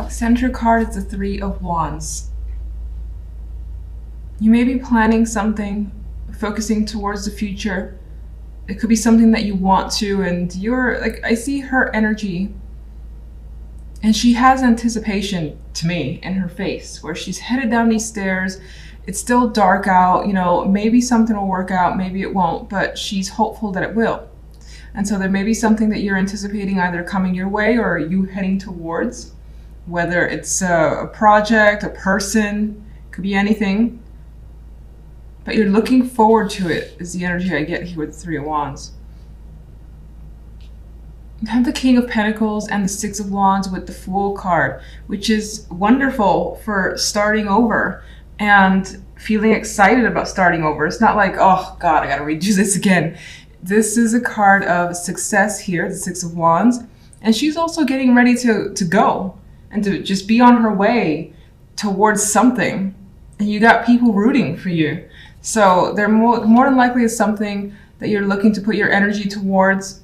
Center card is the Three of Wands. You may be planning something, focusing towards the future. It could be something that you want to, and you're like, I see her energy, and she has anticipation to me in her face, where she's headed down these stairs. It's still dark out, you know, maybe something will work out, maybe it won't, but she's hopeful that it will. And so there may be something that you're anticipating either coming your way or you heading towards, whether it's a project, a person, could be anything. But you're looking forward to it, is the energy I get here with the Three of Wands. You have the King of Pentacles and the Six of Wands with the Fool card, which is wonderful for starting over and feeling excited about starting over. It's not like, oh God, I gotta redo this again. This is a card of success here, the Six of Wands. And she's also getting ready to go and to just be on her way towards something. And you got people rooting for you. So they're more than likely is something that you're looking to put your energy towards.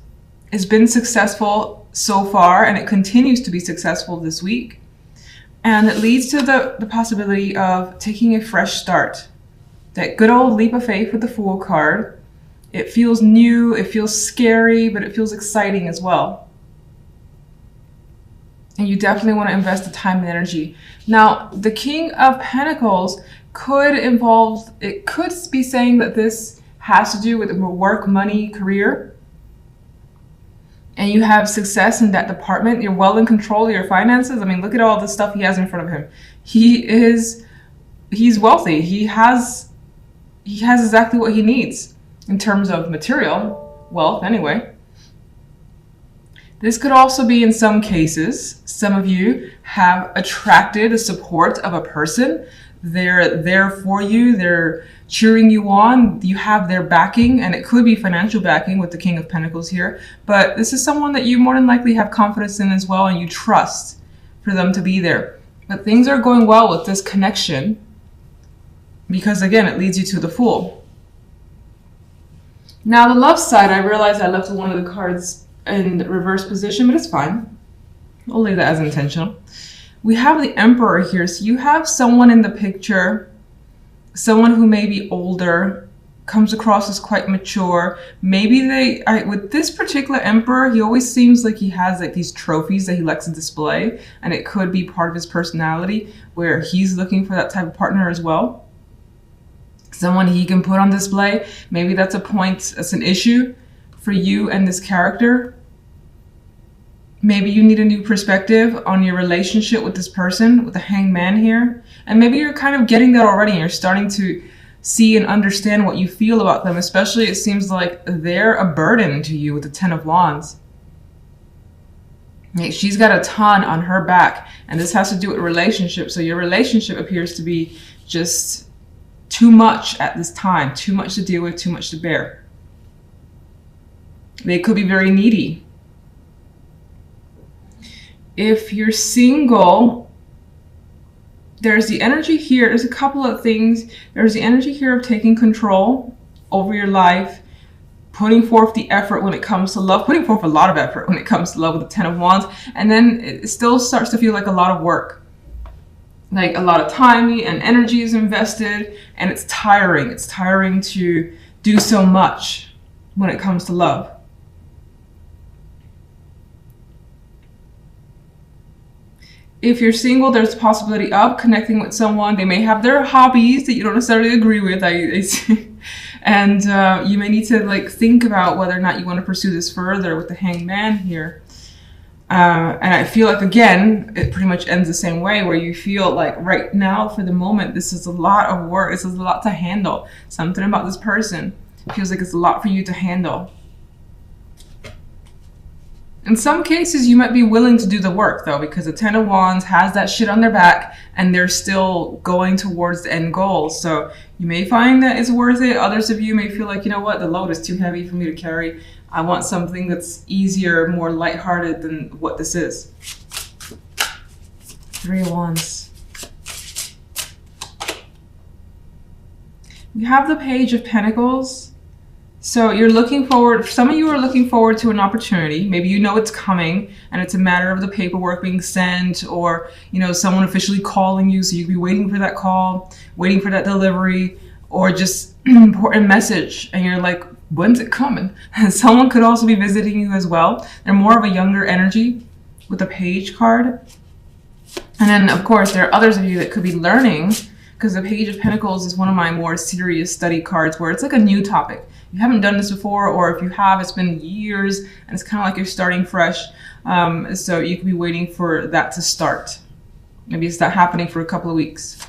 It's been successful so far, and it continues to be successful this week. And it leads to the possibility of taking a fresh start. That good old leap of faith with the Fool card. It feels new, it feels scary, but it feels exciting as well. And you definitely want to invest the time and energy. Now, the King of Pentacles could involve, it could be saying that this has to do with work, money, career. And you have success in that department. You're well in control of your finances. I mean, look at all the stuff he has in front of him. He's wealthy. He has exactly what he needs in terms of material wealth anyway. This could also be, in some cases, some of you have attracted the support of a person. They're there for you. They're cheering you on. You have their backing, and it could be financial backing with the King of Pentacles here. But this is someone that you more than likely have confidence in as well, and you trust for them to be there. But things are going well with this connection because, again, it leads you to the Fool. Now, the love side, I realized I left one of the cards in reverse position, but it's fine. I'll leave that as intentional. We have the Emperor here. So you have someone in the picture, someone who may be older, comes across as quite mature. Maybe with this particular Emperor, he always seems like he has like these trophies that he likes to display, and it could be part of his personality where he's looking for that type of partner as well. Someone he can put on display. Maybe that's an issue for you and this character. Maybe you need a new perspective on your relationship with this person, with the Hanged Man here. And maybe you're kind of getting that already and you're starting to see and understand what you feel about them. Especially it seems like they're a burden to you with the Ten of Wands. Like she's got a ton on her back, and this has to do with relationships. So your relationship appears to be just too much at this time, too much to deal with, too much to bear. They could be very needy. If you're single, there's the energy here. There's a couple of things. There's the energy here of taking control over your life, putting forth the effort when it comes to love, putting forth a lot of effort when it comes to love with the Ten of Wands. And then it still starts to feel like a lot of work. Like a lot of time and energy is invested, and it's tiring. It's tiring to do so much when it comes to love. If you're single, there's a possibility of connecting with someone. They may have their hobbies that you don't necessarily agree with. And you may need to like think about whether or not you want to pursue this further with the Hanged Man here. And I feel like, again, it pretty much ends the same way, where you feel like right now, for the moment, this is a lot of work. This is a lot to handle. Something about this person feels like it's a lot for you to handle. In some cases, you might be willing to do the work, though, because the Ten of Wands has that shit on their back, and they're still going towards the end goal. So you may find that it's worth it. Others of you may feel like, you know what, the load is too heavy for me to carry. I want something that's easier, more lighthearted than what this is. Three of Wands. We have the Page of Pentacles. So you're looking forward, some of you are looking forward to an opportunity. Maybe you know it's coming and it's a matter of the paperwork being sent, or, you know, someone officially calling you. So you'd be waiting for that call, waiting for that delivery, or just an important message. And you're like, when's it coming? And someone could also be visiting you as well. They're more of a younger energy with the Page card. And then of course there are others of you that could be learning, because the Page of Pentacles is one of my more serious study cards where it's like a new topic. You haven't done this before, or if you have, it's been years and it's kind of like you're starting fresh. So you could be waiting for that to start. Maybe it's not happening for a couple of weeks.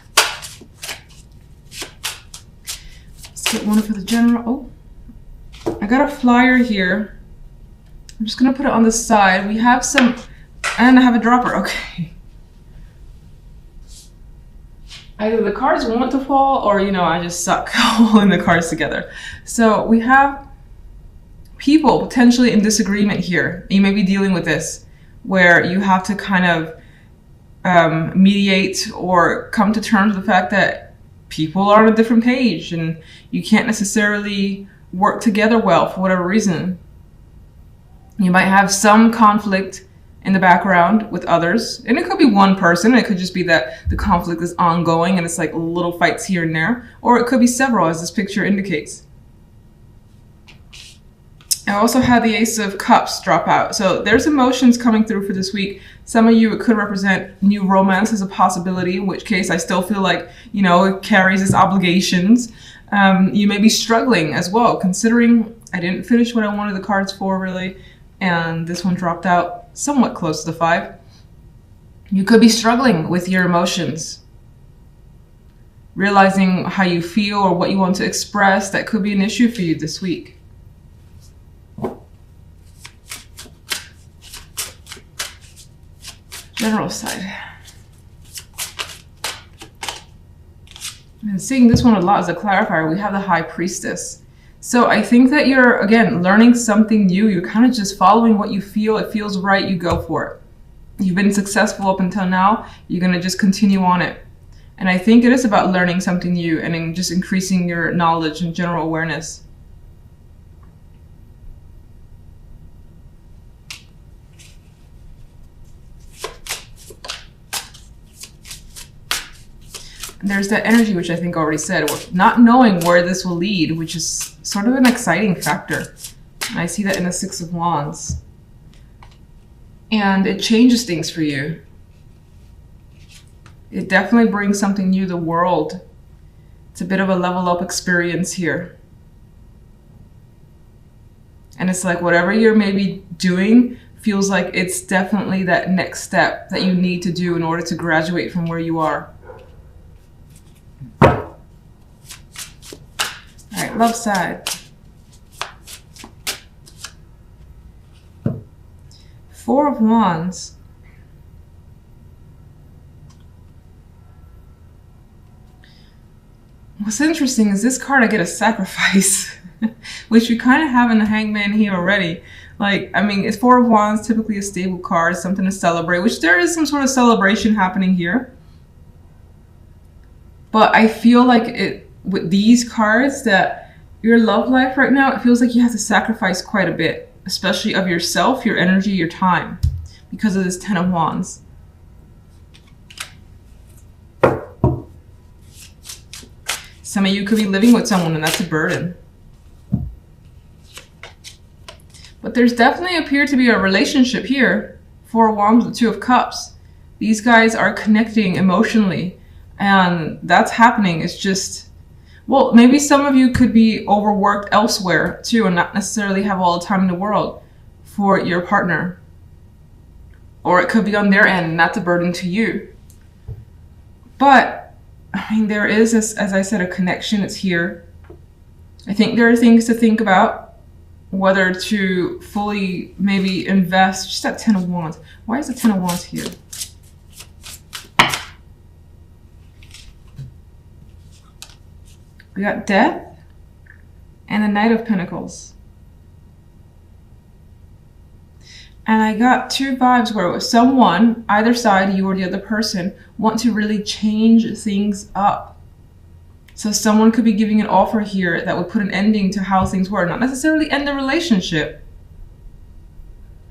Let's get one for the general. Oh, I got a flyer here. I'm just gonna put it on the side. We have some, and I have a dropper, okay. Either the cards want to fall, or, you know, I just suck holding the cards together. So we have people potentially in disagreement here. You may be dealing with this, where you have to kind of mediate or come to terms with the fact that people are on a different page and you can't necessarily work together well for whatever reason. You might have some conflict in the background with others, and it could be one person. It could just be that the conflict is ongoing and it's like little fights here and there, or it could be several, as this picture indicates. I also had the Ace of Cups drop out, so there's emotions coming through for this week. Some of you, it could represent new romance as a possibility, in which case I still feel like, you know, it carries its obligations. You may be struggling as well, considering I didn't finish what I wanted the cards for, really, and this one dropped out somewhat close to the 5. You could be struggling with your emotions, realizing how you feel or what you want to express. That could be an issue for you this week. General side. And seeing this one a lot as a clarifier, we have the High Priestess. So I think that you're, again, learning something new. You're kind of just following what you feel. It feels right, you go for it. You've been successful up until now. You're going to just continue on it. And I think it is about learning something new and just increasing your knowledge and general awareness. And there's that energy, which I think I already said, not knowing where this will lead, which is sort of an exciting factor. And I see that in the 6 of Wands. And it changes things for you. It definitely brings something new to the world. It's a bit of a level up experience here. And it's like whatever you're maybe doing feels like it's definitely that next step that you need to do in order to graduate from where you are. All right, love side. 4 of Wands. What's interesting is this card, I get a sacrifice, which we kind of have in the Hangman here already. Like, I mean, it's 4 of Wands, typically a stable card, something to celebrate, which there is some sort of celebration happening here. But I feel like it, with these cards, that your love life right now, it feels like you have to sacrifice quite a bit, especially of yourself, your energy, your time, because of this 10 of Wands. Some of you could be living with someone and that's a burden. But there's definitely appeared to be a relationship here. 4 of Wands with 2 of Cups. These guys are connecting emotionally, and that's happening. It's just, well, maybe some of you could be overworked elsewhere too and not necessarily have all the time in the world for your partner. Or it could be on their end and that's a burden to you. But, I mean, there is, as I said, a connection. It's here. I think there are things to think about, whether to fully maybe invest. Just that 10 of Wands. Why is the 10 of Wands here? We got Death and the Knight of Pentacles. And I got 2 vibes where someone, either side, you or the other person, want to really change things up. So someone could be giving an offer here that would put an ending to how things were. Not necessarily end the relationship,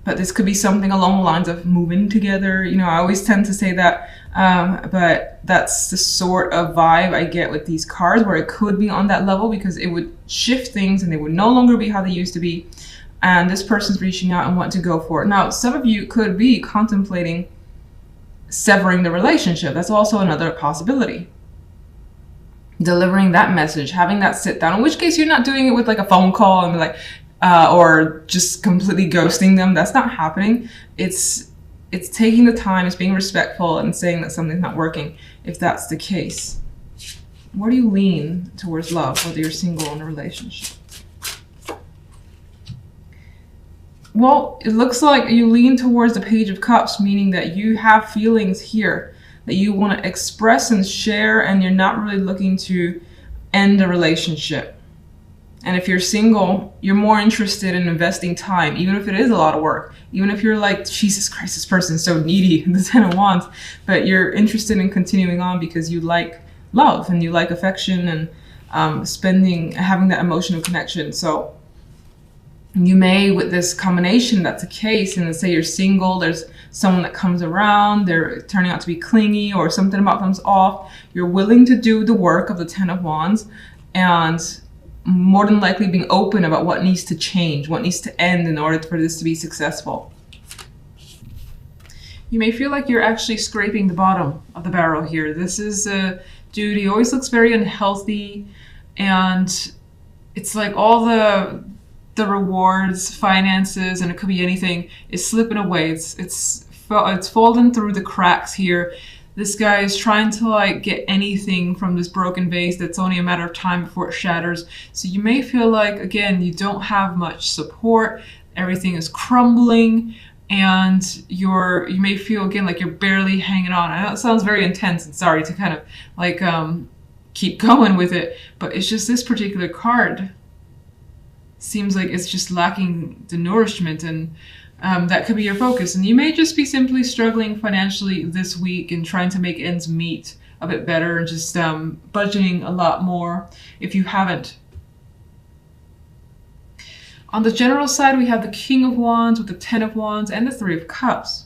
but this could be something along the lines of moving together. You know, I always tend to say that, but that's the sort of vibe I get with these cards, where it could be on that level because it would shift things and they would no longer be how they used to be. And this person's reaching out and want to go for it. Now, some of you could be contemplating severing the relationship. That's also another possibility. Delivering that message, having that sit down, in which case you're not doing it with like a phone call and be like, or just completely ghosting them. That's not happening. It's taking the time, it's being respectful and saying that something's not working, if that's the case. Where do you lean towards love, whether you're single or in a relationship? Well, it looks like you lean towards the Page of Cups, meaning that you have feelings here that you want to express and share, and you're not really looking to end a relationship. And if you're single, you're more interested in investing time, even if it is a lot of work. Even if you're like, Jesus Christ, this person's so needy, the 10 of Wands, but you're interested in continuing on because you like love and you like affection and having that emotional connection. So you may, with this combination, that's the case. And let's say you're single, there's someone that comes around, they're turning out to be clingy or something about them's off. You're willing to do the work of the 10 of Wands and more than likely being open about what needs to change, what needs to end in order for this to be successful. You may feel like you're actually scraping the bottom of the barrel here. This is a dude, he always looks very unhealthy, and it's like all the rewards, finances, and it could be anything, is slipping away. It's fallen through the cracks here. This guy is trying to like get anything from this broken vase that's only a matter of time before it shatters. So you may feel like, again, you don't have much support, everything is crumbling, and you may feel again like you're barely hanging on. I know it sounds very intense, and sorry to kind of like keep going with it, but it's just this particular card seems like it's just lacking the nourishment, and that could be your focus. And you may just be simply struggling financially this week and trying to make ends meet a bit better, and just budgeting a lot more if you haven't. On the general side, we have the King of Wands with the 10 of Wands and the 3 of Cups.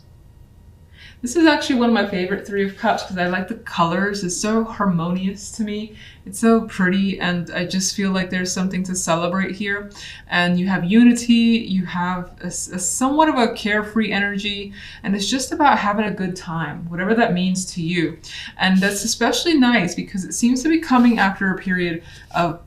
This is actually one of my favorite 3 of Cups because I like the colors. It's so harmonious to me. It's so pretty, and I just feel like there's something to celebrate here. And you have unity, you have a somewhat of a carefree energy, and it's just about having a good time, whatever that means to you. And that's especially nice because it seems to be coming after a period of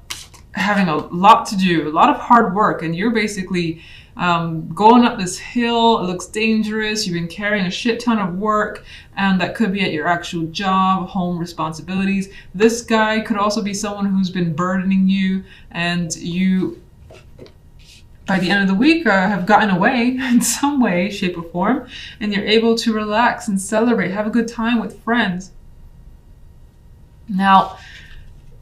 having a lot to do, a lot of hard work, and you're basically going up this hill. It looks dangerous. You've been carrying a shit ton of work, and that could be at your actual job, home responsibilities. This guy could also be someone who's been burdening you, and you, by the end of the week, have gotten away in some way, shape, or form, and you're able to relax and celebrate, have a good time with friends. Now,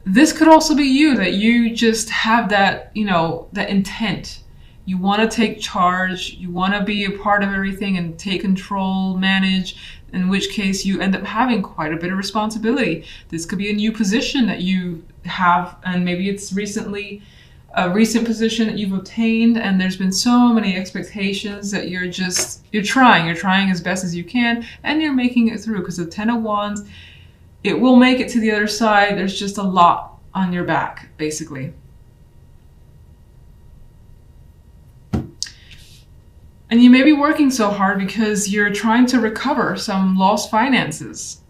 this could also be you, that you just have that, you know, that intent. You want to take charge, you want to be a part of everything and take control, manage, in which case you end up having quite a bit of responsibility. This could be a new position that you have, and maybe it's a recent position that you've obtained, and there's been so many expectations that you're trying as best as you can, and you're making it through, because the 10 of Wands, it will make it to the other side. There's just a lot on your back, basically. And you may be working so hard because you're trying to recover some lost finances.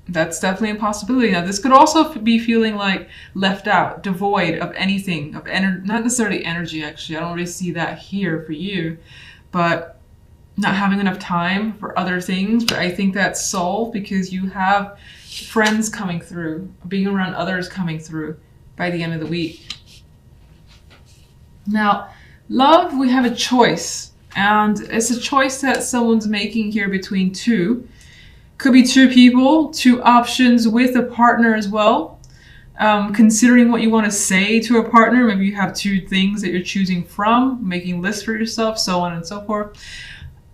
That's definitely a possibility. Now, this could also be feeling like left out, devoid of anything, of not necessarily energy, actually. I don't really see that here for you, but not having enough time for other things. But I think that's solved because you have friends coming through, being around others coming through by the end of the week. Now, love, we have a choice, and it's a choice that someone's making here between two. Could be two people, two options with a partner as well. Considering what you want to say to a partner, maybe you have two things that you're choosing from, making lists for yourself, so on and so forth.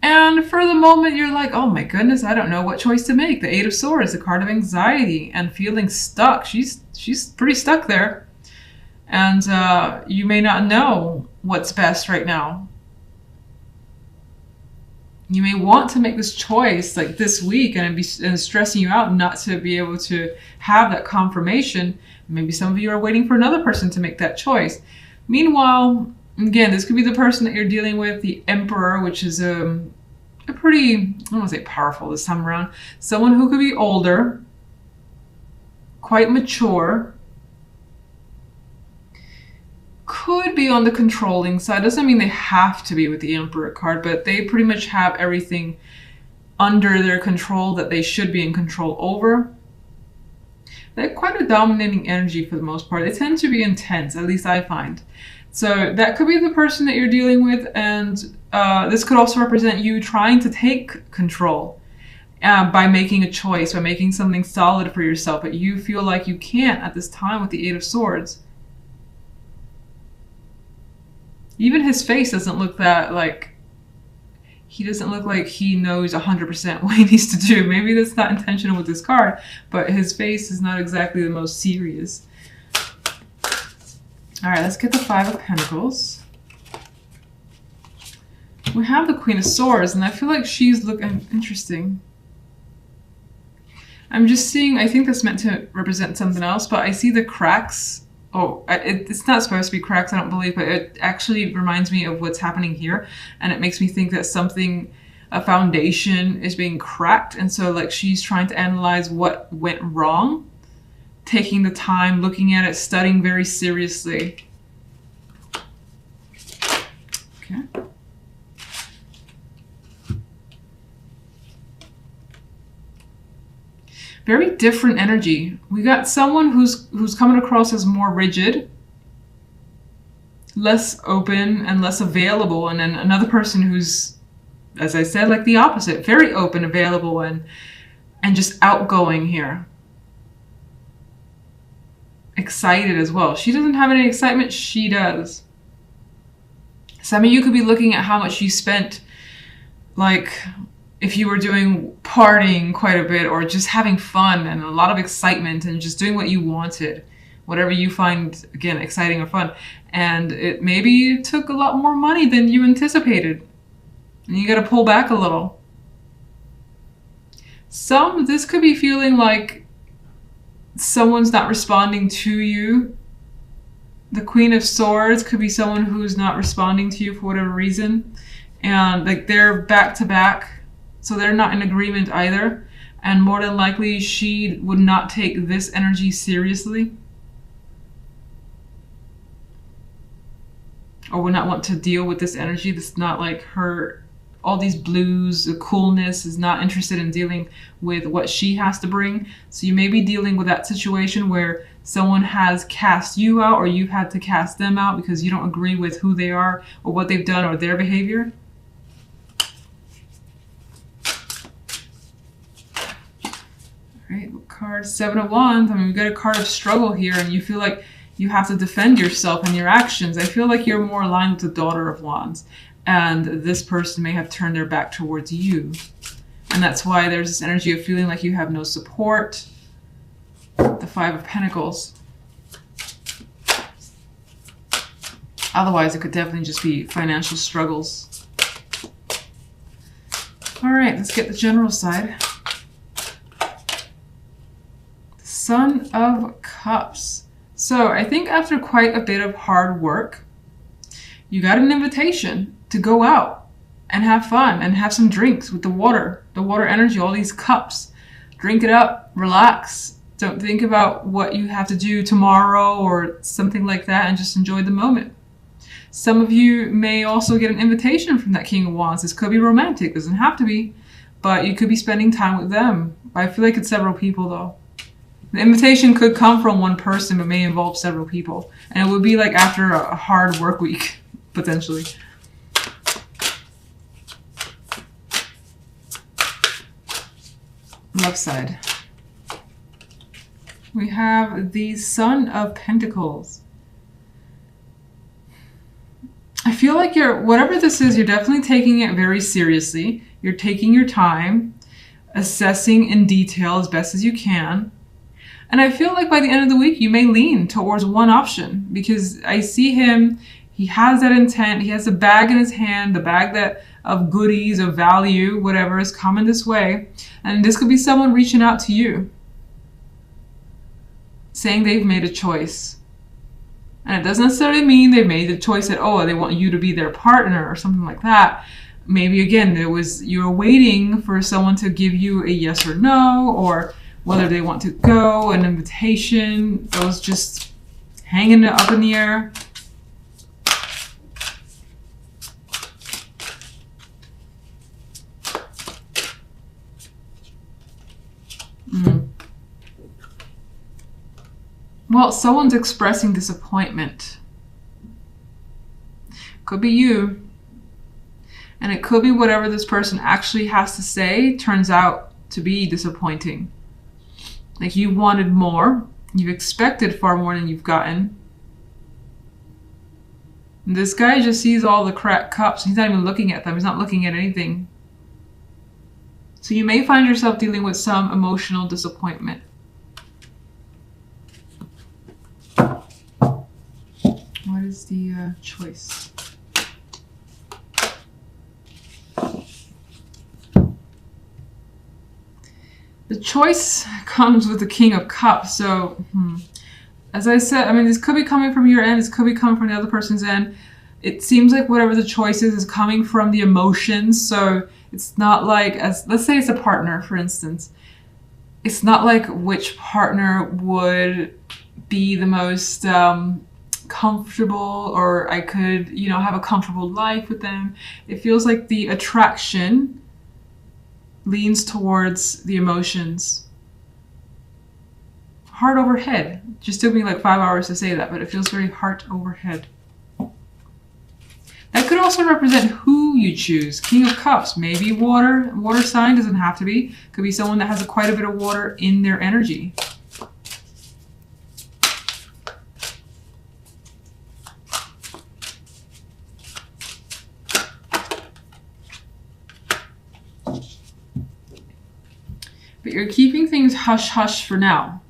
And for the moment, you're like, oh my goodness, I don't know what choice to make. The Eight of Swords, the card of anxiety and feeling stuck. She's pretty stuck there. And you may not know what's best right now. You may want to make this choice like this week, and it's stressing you out not to be able to have that confirmation. Maybe some of you are waiting for another person to make that choice. Meanwhile, again, this could be the person that you're dealing with, the Emperor, which is a pretty, I don't want to say powerful this time around. Someone who could be older, quite mature, could be on the controlling side. Doesn't mean they have to be with the Emperor card, but they pretty much have everything under their control that they should be in control over. They're quite a dominating energy for the most part. They tend to be intense, at least I find. So that could be the person that you're dealing with, and this could also represent you trying to take control by making a choice, by making something solid for yourself, but you feel like you can't at this time with the Eight of Swords. Even his face doesn't look that, like, he doesn't look like he knows 100% what he needs to do. Maybe that's not intentional with this card, but his face is not exactly the most serious. All right, let's get the Five of Pentacles. We have the Queen of Swords, and I feel like she's looking interesting. I'm just seeing, I think that's meant to represent something else, but I see the cracks. Oh, it's not supposed to be cracks, I don't believe, but it actually reminds me of what's happening here. And it makes me think that something, a foundation is being cracked. And so like she's trying to analyze what went wrong, taking the time, looking at it, studying very seriously. Okay. Very different energy. We got someone who's coming across as more rigid, less open and less available, and then another person who's, as I said, like the opposite, very open, available, and just outgoing here. Excited as well. She doesn't have any excitement, she does. Some of you could be looking at how much you spent, like if you were doing partying quite a bit, or just having fun and a lot of excitement and just doing what you wanted, whatever you find, again, exciting or fun. And it maybe took a lot more money than you anticipated. And you got to pull back a little. This could be feeling like someone's not responding to you. The Queen of Swords could be someone who's not responding to you for whatever reason. And like they're back to back. So they're not in agreement either. And more than likely, she would not take this energy seriously. Or would not want to deal with this energy. This is not like her, all these blues, the coolness, is not interested in dealing with what she has to bring. So you may be dealing with that situation where someone has cast you out, or you've had to cast them out because you don't agree with who they are or what they've done or their behavior. Right, card Seven of Wands. I mean, we've got a card of struggle here, and you feel like you have to defend yourself and your actions. I feel like you're more aligned with the Daughter of Wands, and this person may have turned their back towards you. And that's why there's this energy of feeling like you have no support. The Five of Pentacles. Otherwise, it could definitely just be financial struggles. All right, let's get the general side. Son of Cups. So I think after quite a bit of hard work, you got an invitation to go out and have fun and have some drinks with the water energy, all these cups. Drink it up, relax. Don't think about what you have to do tomorrow or something like that, and just enjoy the moment. Some of you may also get an invitation from that King of Wands. This could be romantic, doesn't have to be, but you could be spending time with them. I feel like it's several people though. The invitation could come from one person, but may involve several people. And it would be like after a hard work week, potentially. Left side. We have the Son of Pentacles. I feel like whatever this is, you're definitely taking it very seriously. You're taking your time, assessing in detail as best as you can. And I feel like by the end of the week, you may lean towards one option, because I see him, he has that intent, he has a bag in his hand, the bag that of goodies, of value, whatever is coming this way. And this could be someone reaching out to you, saying they've made a choice. And it doesn't necessarily mean they've made the choice that, oh, they want you to be their partner or something like that. Maybe, again, you're waiting for someone to give you a yes or no, or whether they want to go, an invitation, those just hanging up in the air. Well, someone's expressing disappointment. Could be you. And it could be whatever this person actually has to say turns out to be disappointing. Like, you wanted more. You've expected far more than you've gotten. And this guy just sees all the cracked cups. He's not even looking at them. He's not looking at anything. So you may find yourself dealing with some emotional disappointment. What is the choice? The choice comes with the King of Cups. So, as I said, I mean, this could be coming from your end. This could be coming from the other person's end. It seems like whatever the choice is coming from the emotions. So it's not like, let's say it's a partner, for instance. It's not like which partner would be the most comfortable, or I could, have a comfortable life with them. It feels like the attraction leans towards the emotions. Heart over head. Just took me like 5 hours to say that, but it feels very heart over head. That could also represent who you choose. King of Cups, maybe water sign, doesn't have to be. Could be someone that has quite a bit of water in their energy. But you're keeping things hush-hush for now.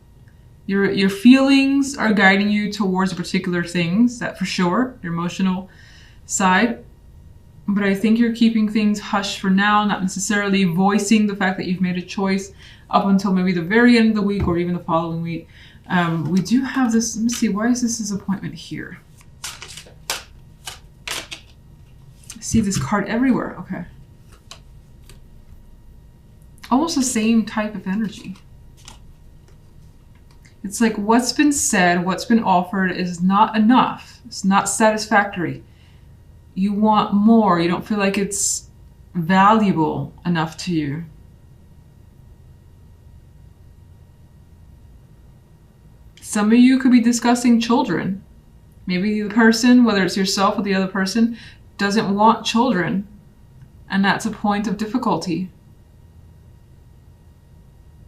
Your feelings are guiding you towards particular things, that for sure, your emotional side. But I think you're keeping things hush for now, not necessarily voicing the fact that you've made a choice up until maybe the very end of the week or even the following week. We do have this, let me see, why is this disappointment here? I see this card everywhere, okay. Almost the same type of energy. It's like what's been said, what's been offered is not enough. It's not satisfactory. You want more. You don't feel like it's valuable enough to you. Some of you could be discussing children. Maybe the person, whether it's yourself or the other person, doesn't want children. And that's a point of difficulty.